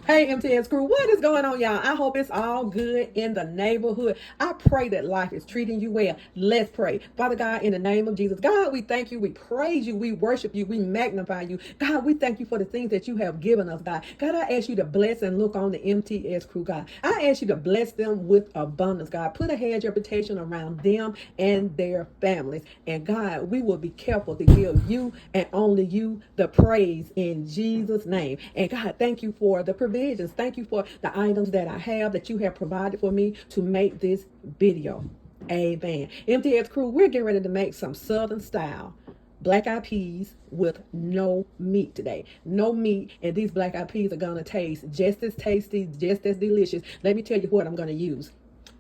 Hey, MTS crew, what is going on, y'all? I hope it's all good in the neighborhood. I pray that life is treating you well. Let's pray. Father God, in the name of Jesus, God, we thank you, we praise you, we worship you, we magnify you. God, we thank you for the things that you have given us, God. God, I ask you to bless and look on the MTS crew, God. I ask you to bless them with abundance, God. Put a hedge of protection around them and their families. And God, we will be careful to give you and only you the praise in Jesus' name. And God, thank you for the provisions. Thank you for the items that I have that you have provided for me to make this video. Amen. MTS crew, we're getting ready to make some Southern style black eyed peas with no meat today. No meat, and these black eyed peas are gonna taste just as tasty, just as delicious. Let me tell you what I'm gonna use.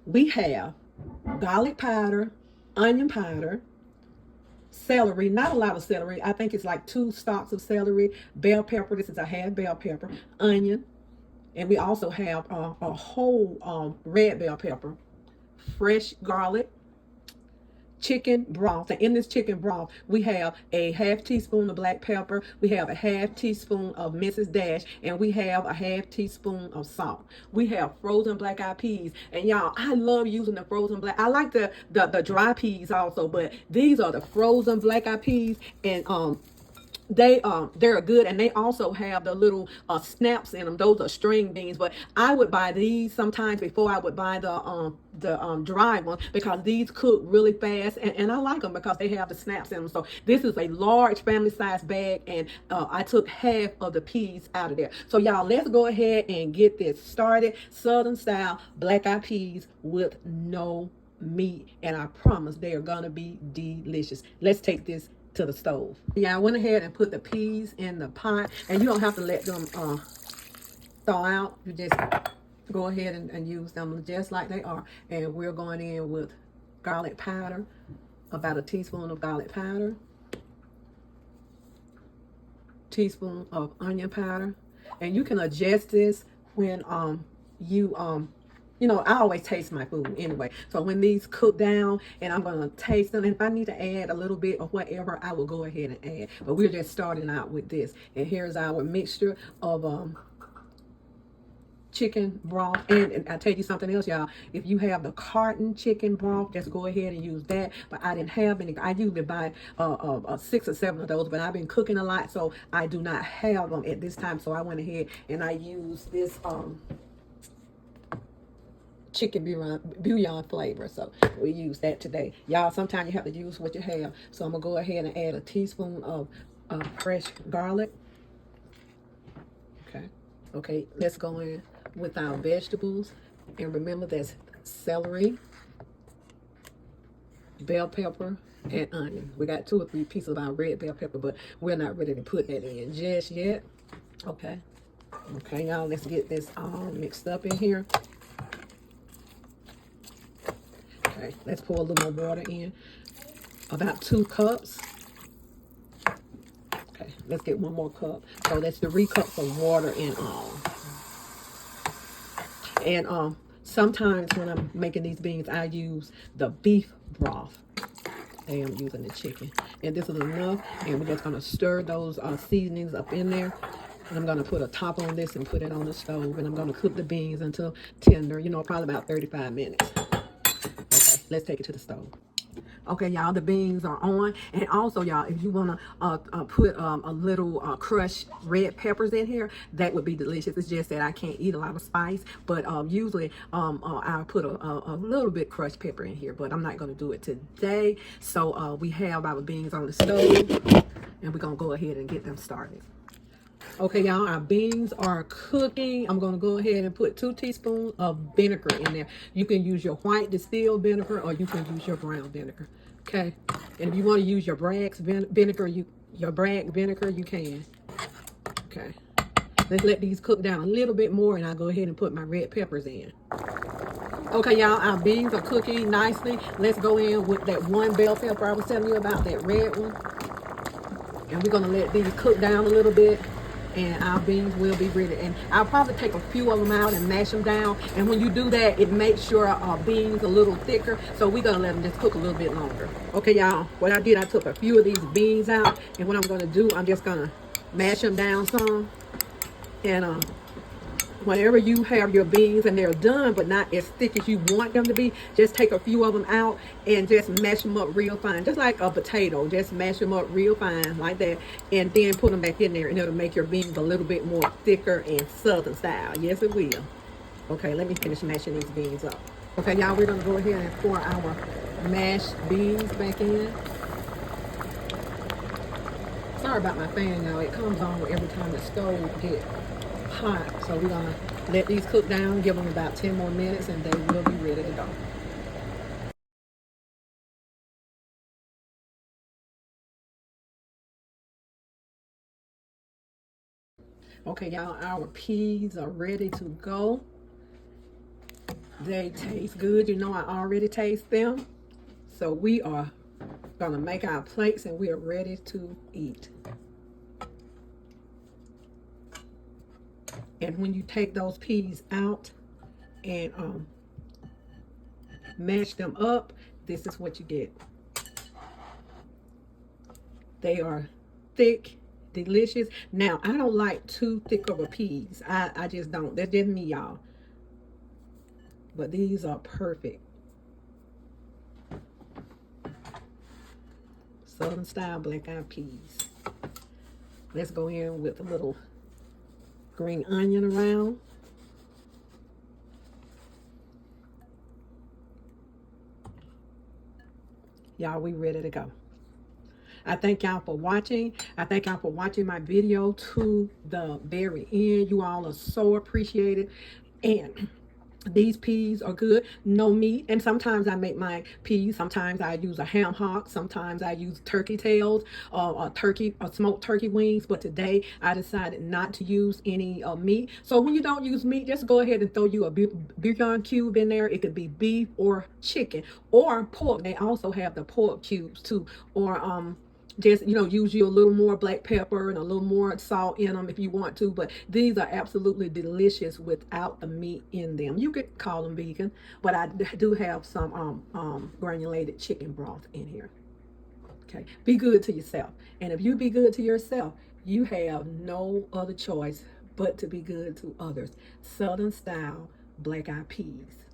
We have garlic powder, onion powder, celery, not a lot of celery. I think it's like 2 stalks of celery, bell pepper. This is a half bell pepper, onion, and we also have a whole red bell pepper, fresh garlic, chicken broth. And in this chicken broth, we have a half teaspoon of black pepper, we have a half teaspoon of Mrs. Dash, and we have a half teaspoon of salt. We have frozen black eyed peas, and y'all, I love using the frozen black. I like the dry peas also, but these are the frozen black eyed peas, and they're good, and they also have the little snaps in them. Those are string beans, but I would buy these sometimes before I would buy the dry ones, because these cook really fast, and I like them because they have the snaps in them. So this is a large family size bag, and I took half of the peas out of there. So y'all, let's go ahead and get this started. Southern style black eyed peas with no meat, and I promise they are gonna be delicious. Let's take this to the stove. Yeah, I went ahead and put the peas in the pot, and you don't have to let them thaw out. You just go ahead and use them just like they are. And we're going in with garlic powder, about a teaspoon of garlic powder, teaspoon of onion powder, and you can adjust this when you know, I always taste my food anyway. So when these cook down and I'm going to taste them, and if I need to add a little bit or whatever, I will go ahead and add. But we're just starting out with this. And here's our mixture of chicken broth. And I'll tell you something else, y'all. If you have the carton chicken broth, just go ahead and use that. But I didn't have any. I usually buy 6 or 7 of those, but I've been cooking a lot, so I do not have them at this time. So I went ahead and I used this chicken bouillon flavor, so we use that today, y'all. Sometimes you have to use what you have, so I'm gonna go ahead and add a teaspoon of fresh garlic. Okay, let's go in with our vegetables, and remember that's celery, bell pepper, and onion. We got 2 or 3 pieces of our red bell pepper, but we're not ready to put that in just yet. Okay, y'all, let's get this all mixed up in here. Okay, let's pour a little more water in, about 2 cups. Okay, let's get 1 more cup. So that's 3 cups of water in all. And sometimes when I'm making these beans, I use the beef broth. I am using the chicken, and this is enough. And we're just gonna stir those seasonings up in there. And I'm gonna put a top on this and put it on the stove, and I'm gonna cook the beans until tender. You know, probably about 35 minutes. Okay, let's take it to the stove. Okay, y'all, the beans are on. And also, y'all, if you want to put a little crushed red peppers in here, that would be delicious. It's just that I can't eat a lot of spice, but usually I'll put a little bit crushed pepper in here, but I'm not going to do it today. So we have our beans on the stove, and we're going to go ahead and get them started. Okay, y'all, our beans are cooking. I'm going to go ahead and put 2 teaspoons of vinegar in there. You can use your white distilled vinegar, or you can use your brown vinegar. Okay, and if you want to use your Bragg's vinegar, you can. Okay, let's let these cook down a little bit more, and I'll go ahead and put my red peppers in. Okay, y'all, our beans are cooking nicely. Let's go in with that 1 bell pepper I was telling you about, that red one. And we're going to let these cook down a little bit, and our beans will be ready. And I'll probably take a few of them out and mash them down. And when you do that, it makes your beans a little thicker. So we're gonna let them just cook a little bit longer. Okay, y'all, what I did, I took a few of these beans out, and what I'm gonna do, I'm just gonna mash them down some. And whenever you have your beans and they're done but not as thick as you want them to be, just take a few of them out and just mash them up real fine, just like a potato. Just mash them up real fine like that, and then put them back in there, and it'll make your beans a little bit more thicker and southern style. Yes, it will. Okay, let me finish mashing these beans up. Okay, y'all, we're gonna go ahead and pour our mashed beans back in. Sorry about my fan, y'all. It comes on every time the stove gets hot. So we're gonna let these cook down, give them about 10 more minutes, and they will be ready to go. Okay, y'all, our peas are ready to go. They taste good. You know, I already taste them. So we are gonna make our plates and we are ready to eat. And when you take those peas out and mash them up, this is what you get. They are thick, delicious. Now, I don't like too thick of a peas. I just don't. That's just me, y'all. But these are perfect. Southern style black-eyed peas. Let's go in with a little green onion around. Y'all, we ready to go. I thank y'all for watching. I thank y'all for watching my video to the very end. You all are so appreciated. And these peas are good, no meat. And sometimes I make my peas. Sometimes I use a ham hock. Sometimes I use turkey tails or smoked turkey wings. But today I decided not to use any meat. So when you don't use meat, just go ahead and throw you a bouillon cube in there. It could be beef or chicken or pork. They also have the pork cubes too. Or just, you know, use you a little more black pepper and a little more salt in them if you want to. But these are absolutely delicious without the meat in them. You could call them vegan, but I do have some granulated chicken broth in here. Okay, be good to yourself. And if you be good to yourself, you have no other choice but to be good to others. Southern style black-eyed peas.